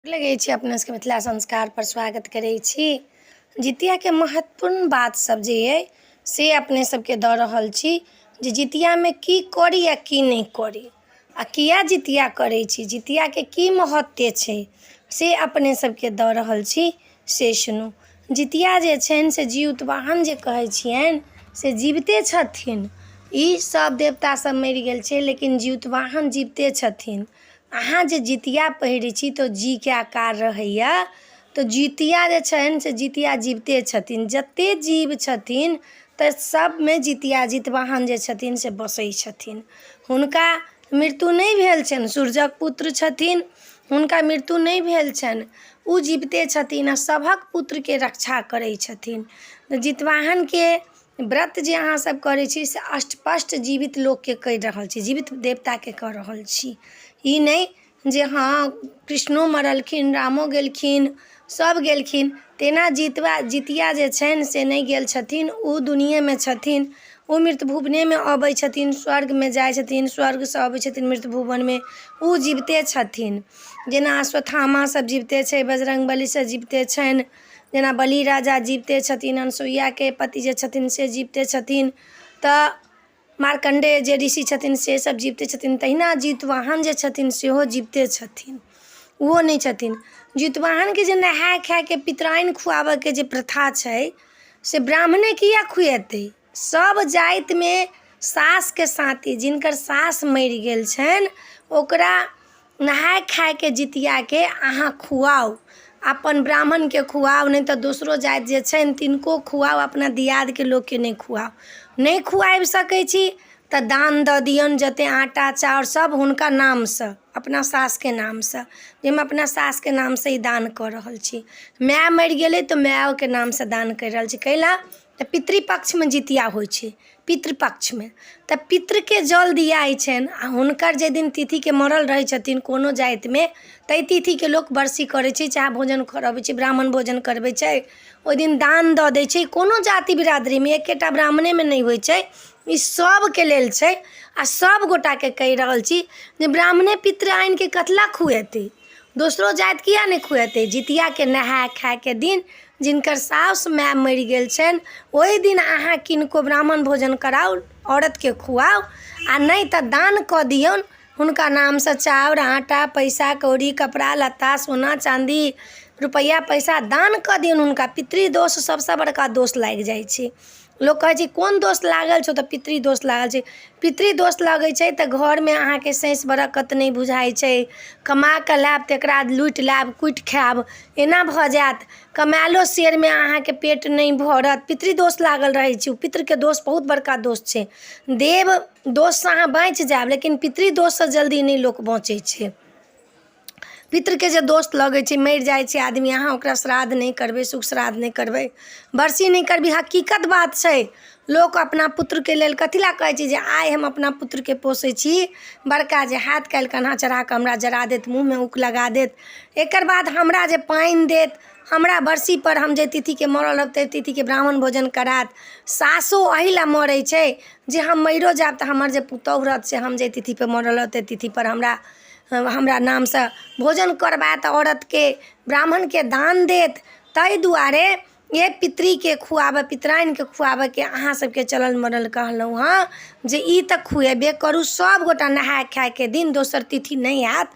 लगै छी अपना सबके मिथिला संस्कार पर स्वागत करै छी। जितिया के महत्वपूर्ण बात सब जे अइ से अपने सबके दऽ रहल छी जे जितिया में की करी या की नहीं करी आ किया जितिया करै छी, जितिया के की महत्व छै से अपने सबके दऽ रहल छी से सुनू। जितिया जे छनि से जीवतवाहन जे कहै छियनि से जीविते छथिन। ई सब देवता सब मरि गेल छै लेकिन जीवतवाहन जीविते छथिन। अहाँ जे जितिया पहिरै छी तऽ जी के आकार रहैया, तऽ जितिया जे छनि से जितिया जीविते छथिन। जते जीव छथिन तऽ सबमे जितिया जितवाहन जे छथिन से बसै छथिन। हुनका मृत्यु नहीं भेल छनि, सूर्यक पुत्र छथिन, हुनका मृत्यु नहीं भेल छनि, ओ जीविते छथिन आ सभक पुत्र के रक्षा करै छथिन। जितवाहन के व्रत जे अहाँ सब करै छी से अष्टपष्ट जीवित लोक के कहि रहल छी, जीवित देवता के कह रहल छी। ई नहीं जे हाँ कृष्णो मरलखिन, रामो गेलखिन, सब गेलखिन, तेना जितिया जे छनि से नहीं गेल छथिन। ओ दुनिये में छथिन, ओ मृत भुवने में अबै छथिन, स्वर्ग में जाइ छथिन, स्वर्ग से अबै छथिन मृत भुवन में, ओ जीविते छथिन। जेना अश्वत्थामा सब जीविते छै, बजरंगबली से जीविते छनि, जेना बलि राजा जीविते छथिन, अनसुईया के पति जे छथिन से जीविते छथिन, तऽ मार्कंडेय जे ऋषि छथिन से सब जीविते छथिन। तहिना जितवाहन जे छथिन सेहो जीविते छथिन, ओहो नहीं छथिन। जितवाहन के जे नहाय खाय के पितराइन खुआबऽ के जे प्रथा छै से ब्राह्मणे किया खुएतै। सब जाति में सास के साथी जिनकर सास मरि गेल छनि ओकरा नहाय खाय के जितिया के अहाँ खुआउ, अपन ब्राह्मण के खुआउ, नहीं तऽ दोसरो जाति जे छनि तिनको खुआउ, अपना दियाद के लोक के नहीं खुआउ। नहीं खुआबि सकै छी तऽ दान दऽ दियौन, जते आटा चाउर सब हुनका नामसँ, अपना सास के नामसँ, जे हम अपना सास के नाम से ही दान कऽ रहल छी। माय मरि गेलै तऽ मायो के नाम से दान करि रहल छी। कैला तऽ पितृपक्ष में जितिया होइ छै, पितृपक्ष में तऽ पितृ के जल दियाइ छनि आ हुनकर जे दिन तिथि के मरल रहै छथिन कोनो जाति में ताहि तिथि के लोक बरसी करै छै, चाहे भोजन करबै छै, ब्राह्मण भोजन करबै छै, ओहि दिन दान दऽ दै छै। कोनो जाति बिरादरी में एकेटा ब्राह्मणे में नहीं होइ छै, ई सब के लेल छै। आ सब गोटा के कहि रहल छी जे ब्राह्मणे पितृ आनि के कथला खुएतै, दोसरो जाति किया नहीं खुएतै। जितिया के नहाय खाय के दिन जिनकर साउस माय मरि गेल छनि ओहि दिन अहाँ किनको ब्राह्मण भोजन कराउ, औरत के खुआउ, आ नहीं तऽ दान कऽ दियौन हुनका नाम से, चाउर आटा पैसा कौड़ी कपड़ा लत्ता सोना चांदी रुपैया पैसा दान कऽ दियौन हुनका। पितृदोष सबसे बड़का दोष लागि जाइ छै। लोक कहै छै कोन दोष लागल छौ, तऽ पितृदोष लागल छै। पितृदोष लगै छै तऽ घर में अहाँ के सैंस बरकत नहीं बुझाइ छै, कमा कऽ लायब तकरा लूटि लायब कुटि खायब एना भऽ जायत, कमायलो शेर में अहाँ के पेट नहीं भरत, पितृदोष लागल रहै छै। पितृ के दोष बहुत बड़का दोष छै। देव दोष से अहाँ बाँचि जायब लेकिन पितृदोष से जल्दी नहीं लोक बचै छै। पितृ के जे दोष लगै छै, मरि जाइ छै आदमी, अहाँ ओकरा श्राद्ध नहीं करबै, सुख श्राद्ध नहीं करबै, बरसी नहीं करबै, हकीकत बात छै। लोक अपना पुत्र के लेल कथी लए कहै छै जे आइ हम अपना पुत्र के पोसै छी, बड़का जे हाथ काल्हि कन्हा चढ़ा कऽ हमरा जरा देत, मुँह में उक लगा देत, एकर बाद हमरा जे पानि देत, हमरा बरसी पर हम जे तिथि के मरल रहब ताहि तिथि के ब्राह्मण भोजन करात। सासो एहि लए मरै छै जे हम मरियो जायब तऽ हमर जे पुतौह रहत से हम जे तिथि पर मरल रहब ताहि तिथि पर हमरा नाम से भोजन करबात, औरत के ब्राह्मण के दान देत। ताहि दुआरे ये पितृ के खुआबऽ, पितराइन के खुआबऽ के अहाँ सबके चलल मरल कहलहुँ हँ जे ई तऽ खुएबे करू। सब गोटा नहाय खाय के दिन, दोसर तिथि नहीं हैत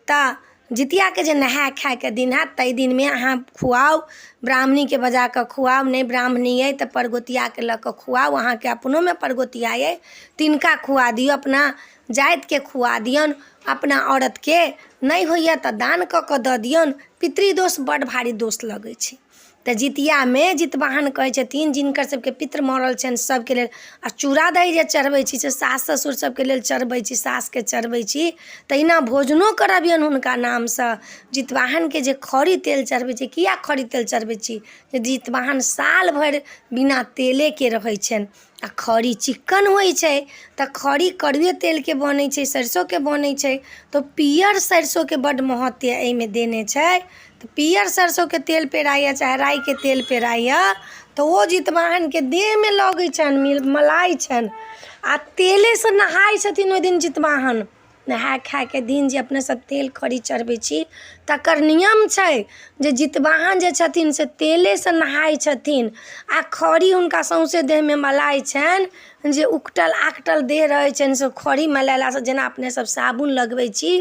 तऽ जितिया के जे नहाय खाय के दिन हैत ताहि दिन में अहाँ खुआउ, ब्राह्मणी के बजा कऽ खुआउ, नहीं ब्राह्मणी अइ तऽ परगोतिया के लऽ कऽ खुआउ, अहाँ के अपनों में परगोतिया अइ तिनका खुआ दियौ, अपना जाति के खुआ दियौन, अपना औरत के नहीं होइए तऽ दान कऽ कऽ दऽ दियौन। पितृदोष बड़ भारी दोष लगै छै। तऽ जितिया में जितवाहन कहै छथिन जिनकर सबके पितृ मरल छनि सबके लेल। आ चूड़ा दही जे चढ़बै छी से सास ससुर सबके लेल चढ़बै छी, सास के चढ़बै छी, तहिना भोजनो करबियन हुनका नामसँ। जितवाहन के जे खरी तेल चढ़बै छी, किया खरी तेल चढ़बै छी, जे जितवाहन साल भरि बिना तेले के रहै छनि आ खरी चिक्कन होइ छै तऽ खरी कड़ुए तेल के बनै छै, सरसों के बनै छै। तो पियर सरसों के बड़ महत्व एहि में देने छै। तऽ पियर सरसों के तेल पेराइए चाहे राई के तेल पेराइए तऽ वो जितवाहन के देह में लगै छनि, मलाई छनि आ तेले से नहाय छथिन ओहि दिन जितवाहन। नहा खा के दिन जे अपने सब तेल खरी चढ़बै छी तकर नियम छै जे जितवाहन जे छथिन से तेलेसँ नहाइ छथिन आ खरी हुनका सौंसे देहमे मलाइ छनि जे उकटल आकटल देह रहै छनि से खरी मलेलासँ जेना अपने सब साबुन लगबै छी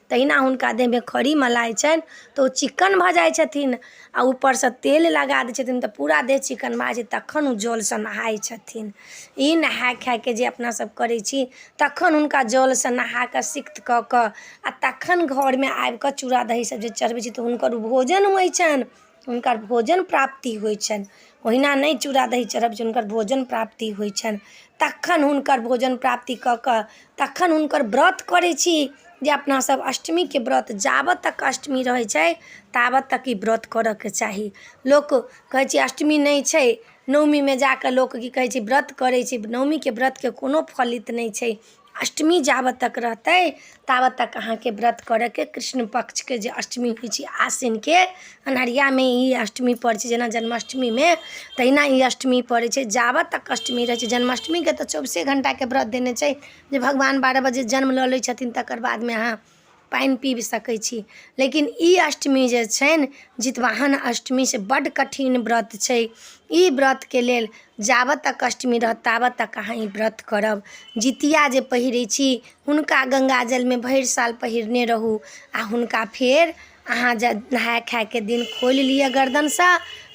तहिना हुनका देहमे खरी मलाइ छनि तऽ ओ चिक्कन भऽ जाइ छथिन आ ऊपरसँ तेल लगा दै छथिन तऽ पूरा देह चिक्कन भऽ जाइ छै तखन ओ जलसँ नहाइ छथिन। ई नहा खाके जे अपना सब करै छी तखन हुनका जलसँ नहा कऽ सिक्त कऽ कऽ आ तखन घरमे आबिकऽ चूड़ा दही सब जे चढ़बै छी तऽ हुनकर भोजन होइ छनि, हुनकर भोजन प्राप्ति होइ छनि। ओहिना नहि चूड़ा दही चढ़ब छै हुनकर भोजन प्राप्ति होइ छनि। तखन हुनकर भोजन प्राप्ति कऽ कऽ तखन हुनकर व्रत करै छी जे अपना सब अष्टमीके व्रत जाबत तक अष्टमी रहै छै ताबत तक ई व्रत करऽके चाही। लोक कहै छै अष्टमी नहि छै, नवमीमे जाकऽ लोक की कहै छै व्रत करै छै, नवमीके व्रतके कोनो फलित नहि छै। अष्टमी जाबत तक रहतै ताबत तक अहाँके व्रत करऽके, कृष्ण पक्षके जे अष्टमी होइ छै आसिनके अन्हरियामे ई अष्टमी पड़ै छै, जेना जन्माष्टमीमे तहिना ई अष्टमी पड़ै छै। जाबत तक अष्टमी रहै छै, जन्माष्टमीके तऽ 24 घण्टाके व्रत देने छै जे भगवान 12 बजे जन्म लऽ लै छथिन तकर बादमे अहाँ पानि पी सकै छी। लेकिन ई अष्टमी जे छनि जितवाहन अष्टमी से बड्ड कठिन व्रत छै। ई व्रतके लेल जाबत तक अष्टमी रहत ताबत तक अहाँ ई व्रत करब। जितिया जे पहिरै छी हुनका गङ्गाजलमे भरि साल पहिरने रहू आ हुनका फेर अहाँ जे नहाय खायके दिन खोलि लिअ गर्दनसँ,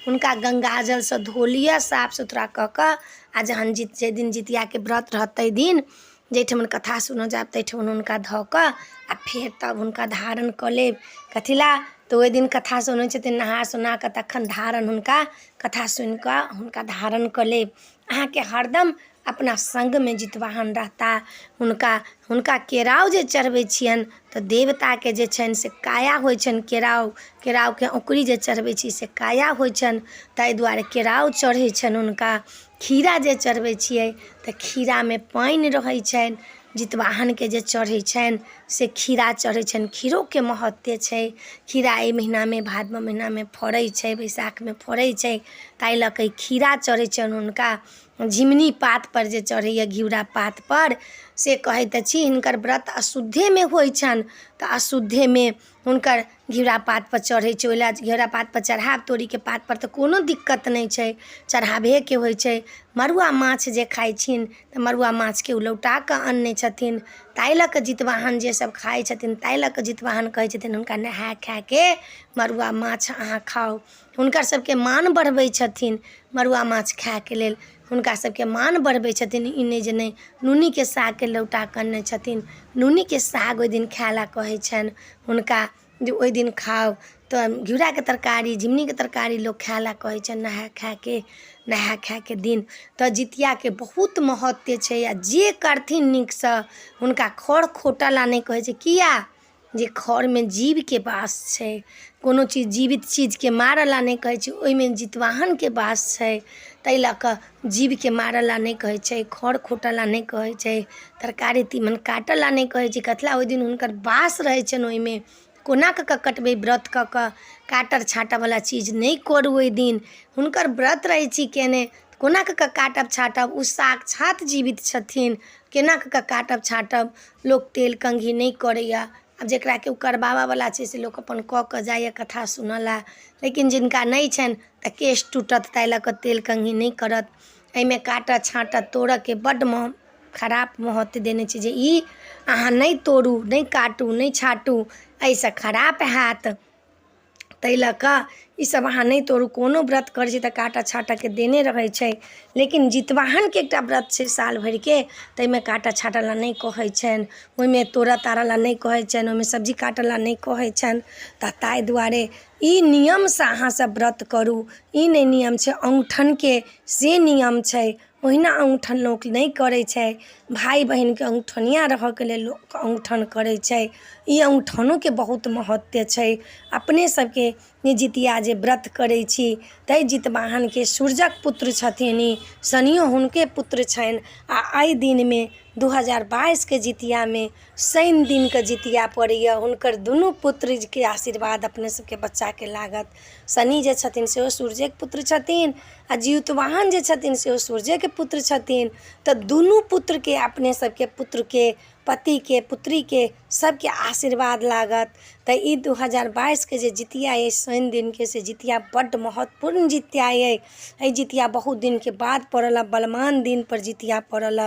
हुनका गङ्गाजलसँ धो लिअ साफ सुथरा कऽ कऽ आ जहन जाहि दिन जितियाके व्रत रहत ताहि दिन जाहिठाम कथा सुनऽ जायब ताहिठाम हुनका धऽ कऽ आ फेर तब हुनका धारण कऽ लेब। कथी लए तऽ ओहि दिन कथा सुनै छथिन नहा सुना कऽ तखन धारण हुनका कथा सुनि कऽ हुनका धारण कऽ लेब। अहाँके हरदम अपना सङ्गमे जितवाहन रहता। हुनका केराव जे चढ़बै छियनि तऽ देवताके जे छनि से काया होइ छनि, केरावके औंकड़ी जे चढ़बै छी से काया होइ छनि, ताहि दुआरे केराव चढ़ै छनि हुनका। खीरा जे चढ़बै छियै तऽ खीरामे पानि रहै छनि, जितवाहनके जे चढ़ै छनि से खीरा चढ़ै छनि। खीरोके महत्व छै। खीरा एहि महीनामे भादव महीनामे फड़ै छै, बैसाखमे फड़ै छै, ताहि लऽ कऽ खीरा चढ़ै छनि हुनका। झिमनी पातपर जे चढ़ैए घिउरा पातपर से कहैत छी हिनकर व्रत अशुद्धेमे होइ छनि तऽ अशुद्धेमे हुनकर घिउरा पातपर चढ़ै छै। ओहि लए घिउरा पातपर चढ़ायब, तोरीके पातपर तऽ कोनो दिक्कत नहि छै, चढ़ाबहेके होइ छै। मड़ुआ माछ जे खाइ छिन तऽ मड़ुआ माछके उलौटा कऽ अनै छथिन, ताहि लऽ कऽ जितवाहन जे सब खाइ छथिन ताहि लऽ कऽ जितवाहन कहै छथिन हुनका नहा खाके मड़ुआ माछ अहाँ खाउ। हुनकर सबके मान बढ़बै छथिन मड़ुआ माछ खायके लेल, हुनका सबके मान बढ़बै छथिन। ई नहि जे नहि नूनीके सागके लौटा कऽ अनै छथिन, नूनीके साग ओहि दिन खाय लए कहै छनि हुनका जे ओहि दिन खाउ। तऽ घिउराके तरकारी झिमनीके तरकारी लोक खाय लए कहै छनि नहा खायके दिन। तऽ जितियाके बहुत महत्व छै आ जे करथिन नीकसँ हुनका खर खोटऽ लए नहि कहै छै। किया जे खरमे जीवके वास छै, कोनो चीज जीवित चीजके मारऽ लए नहि कहै छै, ओहिमे जितवाहनके वास छै, ताहि लऽ कऽ जीवके मारऽ लए नहि कहै छै, खर खोटऽ लए नहि कहै छै, तरकारी तीमन काटऽ लए नहि कहै छै। कथी लए ओहि दिन हुनकर वास रहै छनि ओहिमे। कोना कऽ कटबै व्रत कऽ कऽ, काटऽ छाँटऽवला चीज नहि करू ओहि दिन, हुनकर व्रत रहै छी केने कोना कऽ काटब छाँटब। ओ साक्षात जीवित छथिन, केना कऽ काटब छाँटब। लोक तेल कंघी नहि करैए, आब जकरा केओ करबाबऽवला छै से लोक अपन कऽ कऽ जाइए कथा सुनऽ लए, लेकिन जिनका नहि छनि तऽ केश टूटत ताहि लऽ कऽ तेल कंघी नहि करत। एहिमे काटऽ छाँटऽ तोड़ऽके बड्ड खराब महत्व देने छै जे ई अहाँ नहि तोड़ू, नहि काटू, नहि छाँटू, एहिसँ खराब हैत। ताहि लऽ कऽ ईसब अहाँ नहि तोड़ू। कोनो व्रत करै छी तऽ काटऽ छाँटऽके देने रहै छै, लेकिन जितवाहनके एकटा व्रत छै साल भरिके, ताहिमे काटऽ छाँटऽ लए नहि कहै छनि, ओहिमे तोड़ऽ ताड़ऽ लए नहि कहै छनि, ओहिमे सब्जी काटऽ लए नहि कहै छनि। तऽ ताहि दुआरे ई नियमसँ अहाँसब व्रत करू। ई नहि नियम छै औंगठनके, से नियम छै, ओहिना औंगठन लोक नहि करै छै। भाय बहिनके औंगठनिया रहऽके लेल लोक औंगठन करै छै। ई औंगठनोके बहुत महत्व छै। अपने सबके जितिया जे व्रत करै छी ताहि जितवाहनके सूर्यक पुत्र छथिन ई, शनियो हुनके पुत्र छनि। आ एहि दिनमे 2022के जितियामे शनि दिनके जितिया पड़ैए। हुनकर दुनू पुत्रके आशीर्वाद अपने सबके बच्चाके लागत। शनि जे छथिन सेहो सूर्यके पुत्र छथिन आ जितवाहन जे छथिन सेहो सूर्यके पुत्र छथिन। तऽ दुनू पुत्रके अपने सबके पुत्रके पति के पुत्री के सबके आशीर्वाद लागत। तो ई 2022 के जे जितिया ये शनि दिन के से जितिया बड्ड महत्वपूर्ण जितिया ये जितिया बहुत दिन के बाद पड़ल, बलमान दिन पर जितिया पड़ल।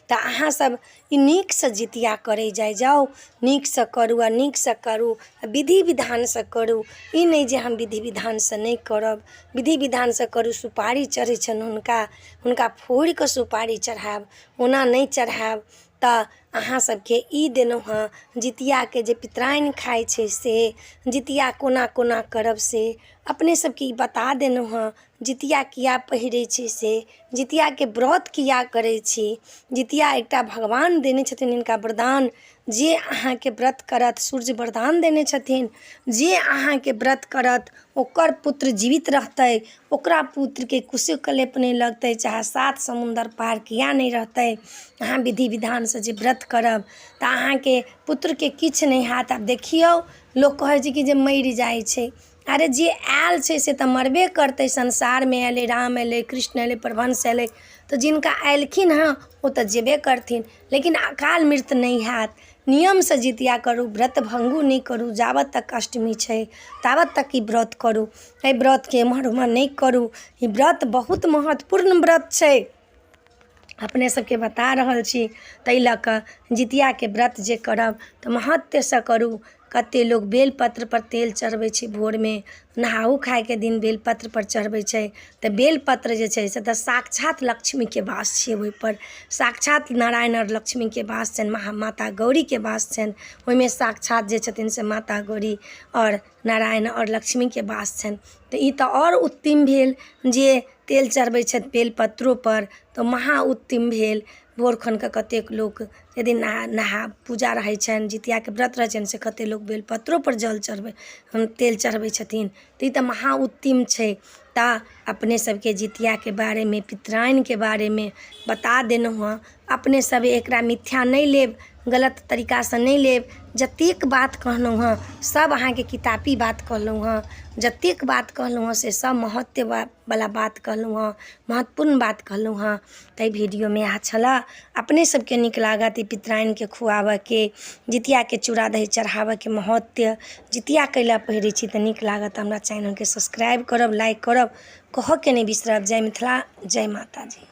तो अहाँ सब ई नीक से जितिया करे जाओ, नीक से करू आ नीक से करू, विधि विधान से करू। ई नहीं जे हम विधि विधान से नहीं करब, विधि विधान से करू। सुपारी चढ़ै छन हुनका फोड़ के सुपारी चढ़ाब, ओना नहीं चढ़ाब। तऽ अहाँ सबके ई देलहुँ हँ जितिया के जे पितराइन खाइ छै से जितिया कोना कोना करब से अपने सबके ई बता देलहुँ हँ। जितिया किया पहिरै छी से जितिया के व्रत किया करै छी। जितिया एकटा भगवान देने छथिन हिनका वरदान, जे अहाँ के व्रत करत सूर्य वरदान देने छथिन, जे अहाँ के व्रत करत ओकर पुत्र जीवित रहतै, ओकरा पुत्र के कुशे कलेप नहीं लगतै, चाहे 7 समुंदर पार किया नहीं रहतै। अहाँ विधि विधान से जे व्रत करब तऽ अहाँ के पुत्र के किछ नहीं हाथ। आब देखियौ लोग कहै छै कि जे मरि जाइ छै, अरे जे आयल छै से तऽ मरबे करतै। संसार में एलै, राम एलै, कृष्ण एलै, परमहंस एलै, तो जिनका आयलखिन हँ वो तऽ जेबे करथिन, लेकिन अकाल मृत्यु नहीं हैत। नियम से जितिया करू, व्रत भंगू नहीं करू। जाबत तक अष्टमी छै ताबत तक ई व्रत करू, एहि व्रत के एम्हर उम्हर नहीं करू। ई व्रत बहुत महत्वपूर्ण व्रत छै, अपने सबके बता रहल छी। ताहि लऽ कऽ जितिया के व्रत जे करब तऽ महत्व से करू। कते लोग बेलपत्र पर तेल चढ़बै छै, भोर में नहाऊ खाए के दिन बेलपत्र पर चढ़बै छै। तऽ बेलपत्र जे छै से तऽ साक्षात लक्ष्मी के वास छै, ओहि पर साक्षात नारायण और लक्ष्मी के वास छनि, माता गौरी के वास छनि। ओहिमे साक्षात जे छथिन से माता गौरी और नारायण और लक्ष्मी के वास छनि। तऽ ई तऽ और उत्तम भेल जे तेल चढ़बै छथि बेलपत्रों पर, तो महा उत्तम भेल। भोर खन के कतेक लोग यदि नहा पूजा रहै छनि, जितिया के व्रत रहै छनि से कते लोग बेलपत्रों पर जल चढ़बै तेल चढ़बै छथिन। तऽ ई तऽ महा उत्तम छै। तऽ अपने सबके जितिया के बारे में, पितराइन के बारे में बता देलहुँ हँ। अपने सब एकरा मिथ्या नहीं लेब, गलत तरीका से नहीं लेब। जतेक बात कहलहुँ हँ सब अहाँ के किताबी बात कहलहुँ हँ, जतेक बात कहलहुँ हँ से सब महत्व वाला बात कहलहुँ हँ, महत्वपूर्ण बात कहलहुँ हँ। ताहि वीडियो में इएह छला। अपने सबके नीक लागत ई पितराइन के खुआबऽ के, जितिया के चूड़ा दही चढ़ाबऽ के महत्व, जितिया कैला पहिरै छी तऽ नीक लागत। हमरा चैनल के सब्सक्राइब करब, लाइक करब, कहऽ के नहीं बिसरब। जय मिथिला, जय माता जी।